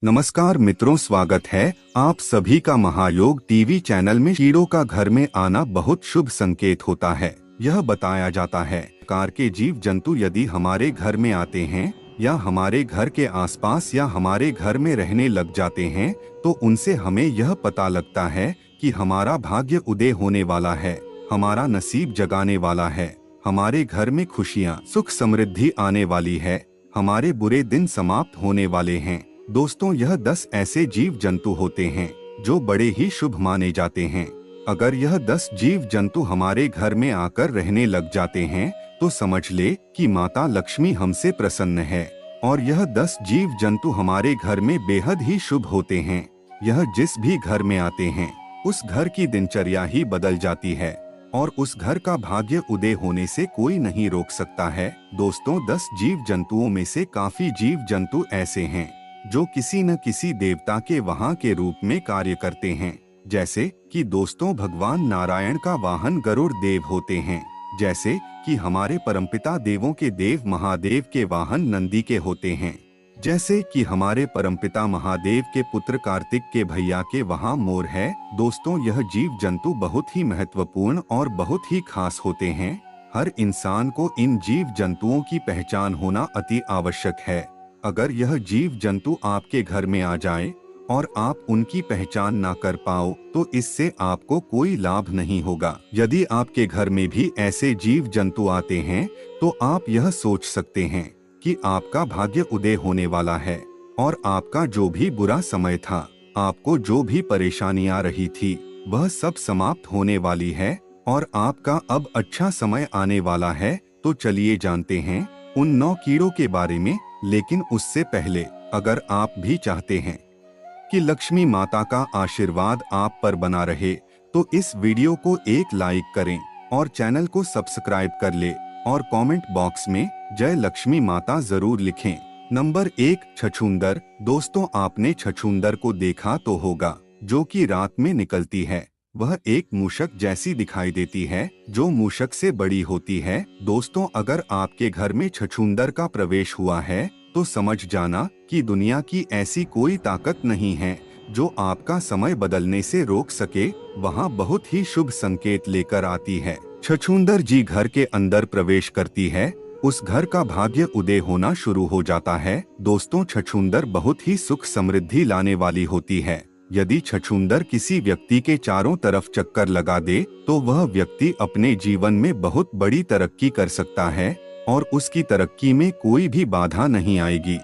नमस्कार मित्रों, स्वागत है आप सभी का महायोग टीवी चैनल में। कीड़ों का घर में आना बहुत शुभ संकेत होता है। यह बताया जाता है प्रकार के जीव जंतु यदि हमारे घर में आते हैं या हमारे घर के आसपास या हमारे घर में रहने लग जाते हैं तो उनसे हमें यह पता लगता है कि हमारा भाग्य उदय होने वाला है, हमारा नसीब जगाने वाला है, हमारे घर में खुशियाँ सुख समृद्धि आने वाली है, हमारे बुरे दिन समाप्त होने वाले हैं। दोस्तों, यह 10 ऐसे जीव जंतु होते हैं जो बड़े ही शुभ माने जाते हैं। अगर यह 10 जीव जंतु हमारे घर में आकर रहने लग जाते हैं तो समझ ले कि माता लक्ष्मी हमसे प्रसन्न है और यह 10 जीव जंतु हमारे घर में बेहद ही शुभ होते हैं। यह जिस भी घर में आते हैं उस घर की दिनचर्या ही बदल जाती है और उस घर का भाग्य उदय होने से कोई नहीं रोक सकता है। दोस्तों, 10 जीव जंतुओं में से काफी जीव जंतु ऐसे हैं जो किसी न किसी देवता के वहां के रूप में कार्य करते हैं। जैसे कि दोस्तों, भगवान नारायण का वाहन गरुड़ देव होते हैं। जैसे कि हमारे परमपिता देवों के देव महादेव के वाहन नंदी के होते हैं। जैसे कि हमारे परमपिता महादेव के पुत्र कार्तिक के भैया के वहां मोर है। दोस्तों, यह जीव जंतु बहुत ही महत्वपूर्ण और बहुत ही खास होते हैं। हर इंसान को इन जीव जंतुओं की पहचान होना अति आवश्यक है। अगर यह जीव जंतु आपके घर में आ जाए और आप उनकी पहचान ना कर पाओ तो इससे आपको कोई लाभ नहीं होगा। यदि आपके घर में भी ऐसे जीव जंतु आते हैं तो आप यह सोच सकते हैं कि आपका भाग्य उदय होने वाला है और आपका जो भी बुरा समय था, आपको जो भी परेशानी आ रही थी, वह सब समाप्त होने वाली है और आपका अब अच्छा समय आने वाला है। तो चलिए जानते हैं उन 9 कीड़ों के बारे में। लेकिन उससे पहले अगर आप भी चाहते हैं कि लक्ष्मी माता का आशीर्वाद आप पर बना रहे तो इस वीडियो को एक लाइक करें और चैनल को सब्सक्राइब कर ले और कमेंट बॉक्स में जय लक्ष्मी माता जरूर लिखें। नंबर 1, छछूंदर। दोस्तों, आपने छछूंदर को देखा तो होगा, जो कि रात में निकलती है। वह एक मूषक जैसी दिखाई देती है जो मूषक से बड़ी होती है। दोस्तों, अगर आपके घर में छछूंदर का प्रवेश हुआ है तो समझ जाना कि दुनिया की ऐसी कोई ताकत नहीं है जो आपका समय बदलने से रोक सके। वहाँ बहुत ही शुभ संकेत लेकर आती है। छछूंदर जी घर के अंदर प्रवेश करती है, उस घर का भाग्य उदय होना शुरू हो जाता है। दोस्तों, छछूंदर बहुत ही सुख समृद्धि लाने वाली होती है। यदि छछूंदर किसी व्यक्ति के चारों तरफ चक्कर लगा दे तो वह व्यक्ति अपने जीवन में बहुत बड़ी तरक्की कर सकता है और उसकी तरक्की में कोई भी बाधा नहीं आएगी।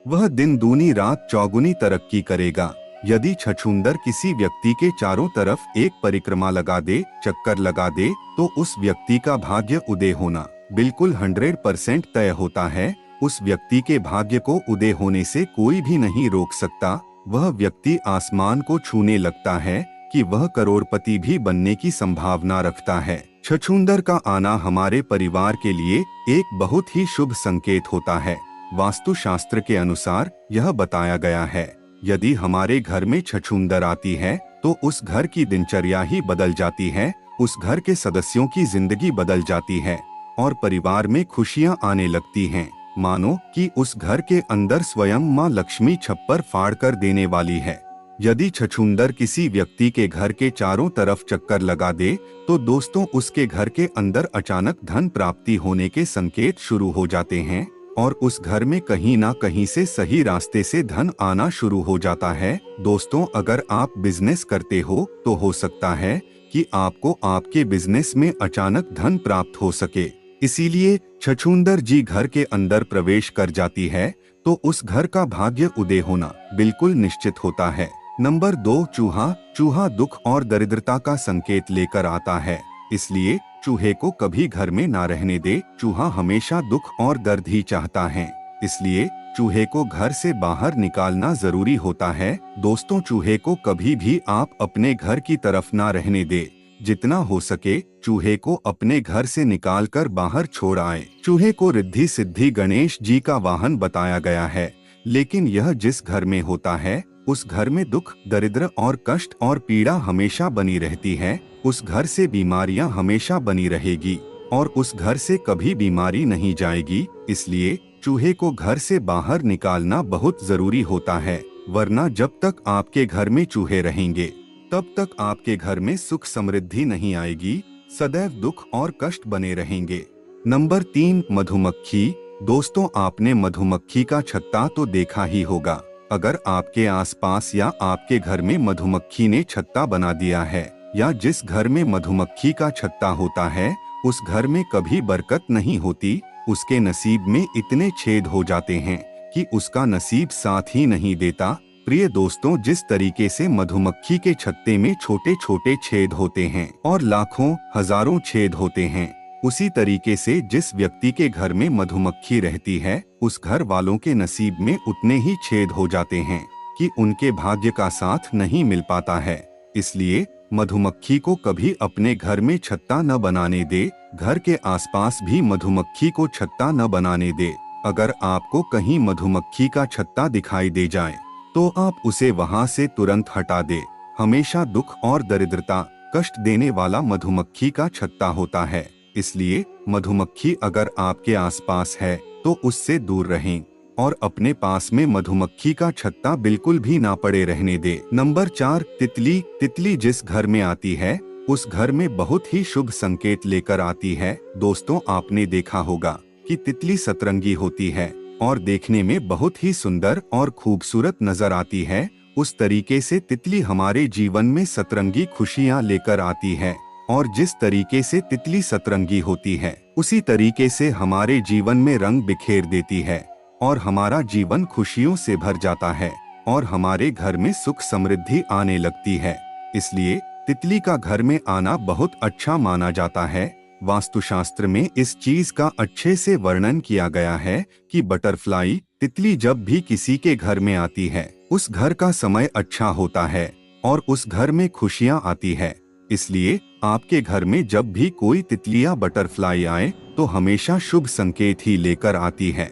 वह दिन दूनी रात चौगुनी तरक्की करेगा। यदि छछूंदर किसी व्यक्ति के चारों तरफ एक परिक्रमा लगा दे, चक्कर लगा दे, तो उस व्यक्ति का भाग्य उदय होना बिल्कुल 100% तय होता है। उस व्यक्ति के भाग्य को उदय होने से कोई भी नहीं रोक सकता। वह व्यक्ति आसमान को छूने लगता है कि वह करोड़पति भी बनने की संभावना रखता है। छछूंदर का आना हमारे परिवार के लिए एक बहुत ही शुभ संकेत होता है। वास्तुशास्त्र के अनुसार यह बताया गया है, यदि हमारे घर में छछूंदर आती है तो उस घर की दिनचर्या ही बदल जाती है, उस घर के सदस्यों की जिंदगी बदल जाती है और परिवार में खुशियां आने लगती हैं। मानो कि उस घर के अंदर स्वयं माँ लक्ष्मी छप्पर फाड़ कर देने वाली है। यदि छछूंदर किसी व्यक्ति के घर के चारों तरफ चक्कर लगा दे तो दोस्तों, उसके घर के अंदर अचानक धन प्राप्ति होने के संकेत शुरू हो जाते हैं और उस घर में कहीं ना कहीं से सही रास्ते से धन आना शुरू हो जाता है। दोस्तों, अगर आप बिजनेस करते हो तो हो सकता है कि आपको आपके बिजनेस में अचानक धन प्राप्त हो सके। इसीलिए छछूंदर जी घर के अंदर प्रवेश कर जाती है तो उस घर का भाग्य उदय होना बिल्कुल निश्चित होता है। नंबर 2, चूहा। चूहा दुख और दरिद्रता का संकेत लेकर आता है, इसलिए चूहे को कभी घर में ना रहने दे। चूहा हमेशा दुख और दर्द ही चाहता है, इसलिए चूहे को घर से बाहर निकालना जरूरी होता है। दोस्तों, चूहे को कभी भी आप अपने घर की तरफ ना रहने दे। जितना हो सके चूहे को अपने घर से निकालकर बाहर छोड़ आए। चूहे को रिद्धि सिद्धि गणेश जी का वाहन बताया गया है, लेकिन यह जिस घर में होता है उस घर में दुख, दरिद्र और कष्ट और पीड़ा हमेशा बनी रहती है। उस घर से बीमारियां हमेशा बनी रहेगी और उस घर से कभी बीमारी नहीं जाएगी। इसलिए चूहे को घर से बाहर निकालना बहुत जरूरी होता है, वरना जब तक आपके घर में चूहे रहेंगे तब तक आपके घर में सुख समृद्धि नहीं आएगी, सदैव दुख और कष्ट बने रहेंगे। नंबर 3, मधुमक्खी। दोस्तों, आपने मधुमक्खी का छत्ता तो देखा ही होगा। अगर आपके आसपास या आपके घर में मधुमक्खी ने छत्ता बना दिया है या जिस घर में मधुमक्खी का छत्ता होता है उस घर में कभी बरकत नहीं होती। उसके नसीब में इतने छेद हो जाते हैं कि उसका नसीब साथ ही नहीं देता। प्रिय दोस्तों, जिस तरीके से मधुमक्खी के छत्ते में छोटे छोटे छेद होते हैं और लाखों हजारों छेद होते हैं, उसी तरीके से जिस व्यक्ति के घर में मधुमक्खी रहती है उस घर वालों के नसीब में उतने ही छेद हो जाते हैं कि उनके भाग्य का साथ नहीं मिल पाता है। इसलिए मधुमक्खी को कभी अपने घर में छत्ता न बनाने दे, घर के आसपास भी मधुमक्खी को छत्ता न बनाने दे। अगर आपको कहीं मधुमक्खी का छत्ता दिखाई दे जाए तो आप उसे वहां से तुरंत हटा दे। हमेशा दुख और दरिद्रता, कष्ट देने वाला मधुमक्खी का छत्ता होता है। इसलिए मधुमक्खी अगर आपके आसपास है तो उससे दूर रहें और अपने पास में मधुमक्खी का छत्ता बिल्कुल भी ना पड़े रहने दे। नंबर 4, तितली। तितली जिस घर में आती है उस घर में बहुत ही शुभ संकेत लेकर आती है। दोस्तों, आपने देखा होगा कि तितली सतरंगी होती है और देखने में बहुत ही सुंदर और खूबसूरत नजर आती है। उस तरीके से तितली हमारे जीवन में सतरंगी खुशियाँ लेकर आती है और जिस तरीके से तितली सतरंगी होती है उसी तरीके से हमारे जीवन में रंग बिखेर देती है और हमारा जीवन खुशियों से भर जाता है और हमारे घर में सुख समृद्धि आने लगती है। इसलिए तितली का घर में आना बहुत अच्छा माना जाता है। वास्तुशास्त्र में इस चीज का अच्छे से वर्णन किया गया है कि बटरफ्लाई तितली जब भी किसी के घर में आती है उस घर का समय अच्छा होता है और उस घर में खुशियां आती है। इसलिए आपके घर में जब भी कोई तितली या बटरफ्लाई आए तो हमेशा शुभ संकेत ही लेकर आती है।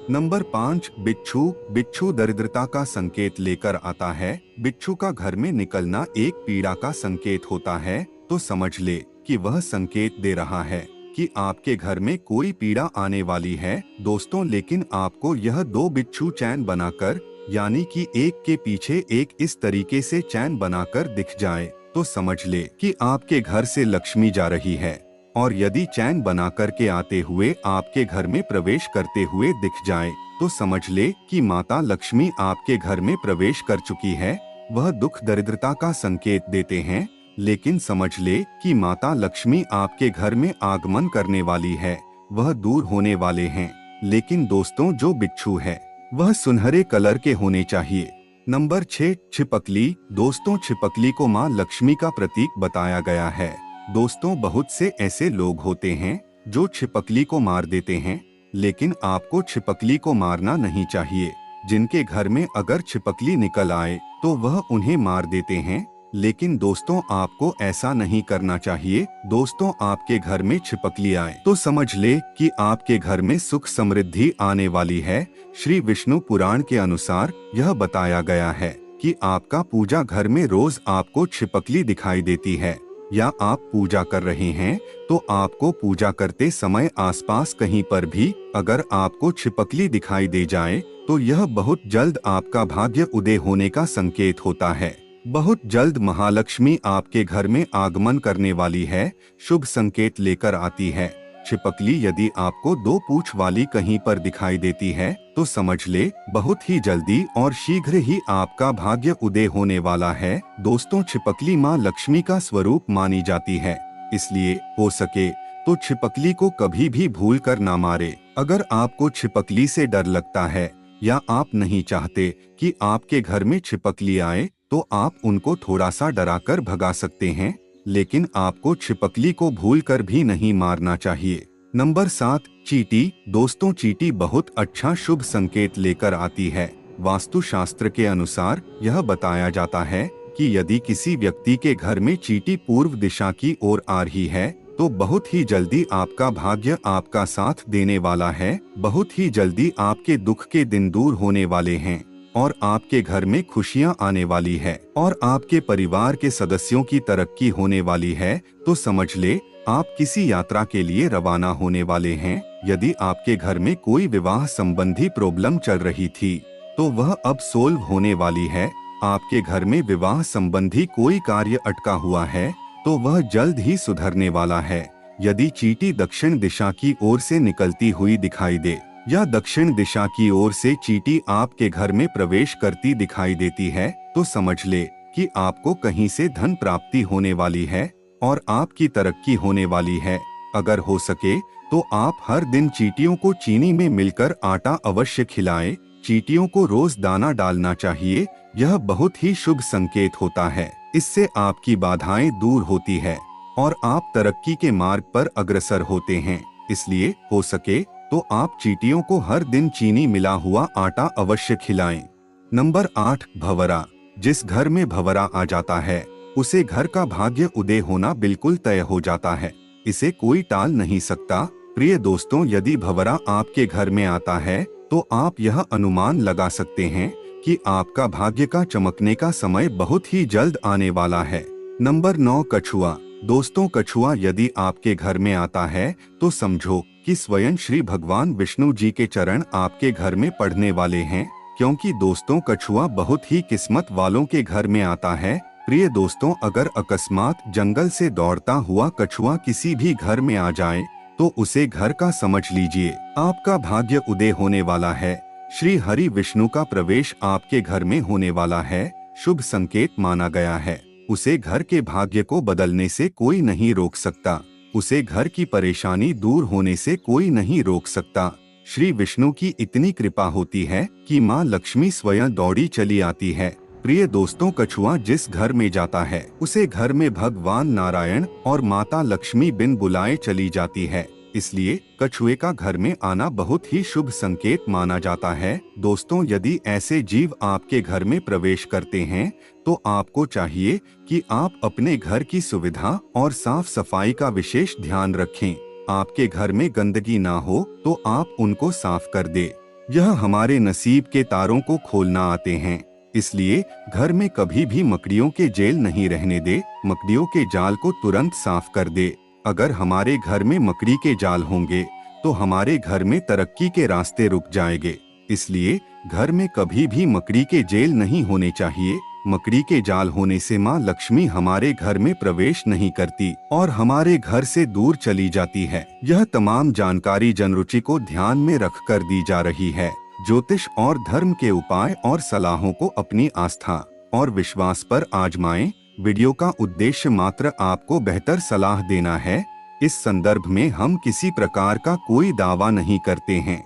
नंबर 5, बिच्छू। बिच्छू दरिद्रता का संकेत लेकर आता है। बिच्छू का घर में निकलना एक पीड़ा का संकेत होता है, तो समझ ले कि वह संकेत दे रहा है कि आपके घर में कोई पीड़ा आने वाली है। दोस्तों, लेकिन आपको यह 2 बिच्छू चैन बनाकर, यानी कि एक के पीछे एक इस तरीके से चैन बनाकर दिख जाए तो समझ ले कि आपके घर से लक्ष्मी जा रही है। और यदि चैन बना कर के आते हुए आपके घर में प्रवेश करते हुए दिख जाए तो समझ ले कि माता लक्ष्मी आपके घर में प्रवेश कर चुकी है। वह दुख दरिद्रता का संकेत देते हैं, लेकिन समझ ले कि माता लक्ष्मी आपके घर में आगमन करने वाली है, वह दूर होने वाले हैं। लेकिन दोस्तों, जो बिच्छू है वह सुनहरे कलर के होने चाहिए। नंबर 6, छिपकली। दोस्तों, छिपकली को माँ लक्ष्मी का प्रतीक बताया गया है। दोस्तों, बहुत से ऐसे लोग होते हैं जो छिपकली को मार देते हैं, लेकिन आपको छिपकली को मारना नहीं चाहिए। जिनके घर में अगर छिपकली निकल आए तो वह उन्हें मार देते हैं, लेकिन दोस्तों आपको ऐसा नहीं करना चाहिए। दोस्तों, आपके घर में छिपकली आए तो समझ ले कि आपके घर में सुख समृद्धि आने वाली है। श्री विष्णु पुराण के अनुसार यह बताया गया है कि आपका पूजा घर में रोज आपको छिपकली दिखाई देती है या आप पूजा कर रहे हैं तो आपको पूजा करते समय आसपास कहीं पर भी अगर आपको छिपकली दिखाई दे जाए तो यह बहुत जल्द आपका भाग्य उदय होने का संकेत होता है। बहुत जल्द महालक्ष्मी आपके घर में आगमन करने वाली है, शुभ संकेत लेकर आती है। छिपकली यदि आपको 2 पूंछ वाली कहीं पर दिखाई देती है तो समझ ले बहुत ही जल्दी और शीघ्र ही आपका भाग्य उदय होने वाला है। दोस्तों, छिपकली माँ लक्ष्मी का स्वरूप मानी जाती है, इसलिए हो सके तो छिपकली को कभी भी भूल कर ना मारे। अगर आपको छिपकली से डर लगता है या आप नहीं चाहते कि आपके घर में छिपकली आए तो आप उनको थोड़ा सा डराकर भगा सकते हैं, लेकिन आपको छिपकली को भूलकर भी नहीं मारना चाहिए। नंबर 7, चींटी। दोस्तों, चींटी बहुत अच्छा शुभ संकेत लेकर आती है। वास्तुशास्त्र के अनुसार यह बताया जाता है कि यदि किसी व्यक्ति के घर में चींटी पूर्व दिशा की ओर आ रही है तो बहुत ही जल्दी आपका भाग्य आपका साथ देने वाला है। बहुत ही जल्दी आपके दुख के दिन दूर होने वाले हैं और आपके घर में खुशियां आने वाली है और आपके परिवार के सदस्यों की तरक्की होने वाली है। तो समझ ले आप किसी यात्रा के लिए रवाना होने वाले हैं। यदि आपके घर में कोई विवाह संबंधी प्रॉब्लम चल रही थी तो वह अब सोल्व होने वाली है। आपके घर में विवाह संबंधी कोई कार्य अटका हुआ है तो वह जल्द ही सुधरने वाला है। यदि चींटी दक्षिण दिशा की ओर से निकलती हुई दिखाई दे या दक्षिण दिशा की ओर से चींटी आपके घर में प्रवेश करती दिखाई देती है तो समझ ले कि आपको कहीं से धन प्राप्ति होने वाली है और आपकी तरक्की होने वाली है। अगर हो सके तो आप हर दिन चींटियों को चीनी में मिलकर आटा अवश्य खिलाएं। चींटियों को रोज दाना डालना चाहिए, यह बहुत ही शुभ संकेत होता है। इससे आपकी बाधाएं दूर होती है और आप तरक्की के मार्ग पर अग्रसर होते हैं। इसलिए हो सके तो आप चींटियों को हर दिन चीनी मिला हुआ आटा अवश्य खिलाएं। नंबर 8, भंवरा। जिस घर में भंवरा आ जाता है उसे घर का भाग्य उदय होना बिल्कुल तय हो जाता है। इसे कोई टाल नहीं सकता। प्रिय दोस्तों, यदि भंवरा आपके घर में आता है तो आप यह अनुमान लगा सकते हैं कि आपका भाग्य का चमकने का समय बहुत ही जल्द आने वाला है। नंबर 9, कछुआ। दोस्तों, कछुआ यदि आपके घर में आता है तो समझो कि स्वयं श्री भगवान विष्णु जी के चरण आपके घर में पड़ने वाले हैं, क्योंकि दोस्तों कछुआ बहुत ही किस्मत वालों के घर में आता है। प्रिय दोस्तों, अगर अकस्मात जंगल से दौड़ता हुआ कछुआ किसी भी घर में आ जाए तो उसे घर का समझ लीजिए। आपका भाग्य उदय होने वाला है। श्री हरि विष्णु का प्रवेश आपके घर में होने वाला है। शुभ संकेत माना गया है। उसे घर के भाग्य को बदलने से कोई नहीं रोक सकता। उसे घर की परेशानी दूर होने से कोई नहीं रोक सकता। श्री विष्णु की इतनी कृपा होती है कि माँ लक्ष्मी स्वयं दौड़ी चली आती है। प्रिय दोस्तों, कछुआ जिस घर में जाता है उसे घर में भगवान नारायण और माता लक्ष्मी बिन बुलाए चली जाती है। इसलिए कछुए का घर में आना बहुत ही शुभ संकेत माना जाता है। दोस्तों, यदि ऐसे जीव आपके घर में प्रवेश करते हैं तो आपको चाहिए कि आप अपने घर की सुविधा और साफ सफाई का विशेष ध्यान रखें। आपके घर में गंदगी ना हो तो आप उनको साफ कर दे। यह हमारे नसीब के तारों को खोलना आते हैं। इसलिए घर में कभी भी मकड़ियों के जेल नहीं रहने दे। मकड़ियों के जाल को तुरंत साफ कर दे। अगर हमारे घर में मकड़ी के जाल होंगे तो हमारे घर में तरक्की के रास्ते रुक जाएंगे। इसलिए घर में कभी भी मकड़ी के जेल नहीं होने चाहिए। मकड़ी के जाल होने से माँ लक्ष्मी हमारे घर में प्रवेश नहीं करती और हमारे घर से दूर चली जाती है। यह तमाम जानकारी जनरुचि को ध्यान में रखकर दी जा रही है। ज्योतिष और धर्म के उपाय और सलाहों को अपनी आस्था और विश्वास पर आजमाएं। वीडियो का उद्देश्य मात्र आपको बेहतर सलाह देना है। इस संदर्भ में हम किसी प्रकार का कोई दावा नहीं करते हैं।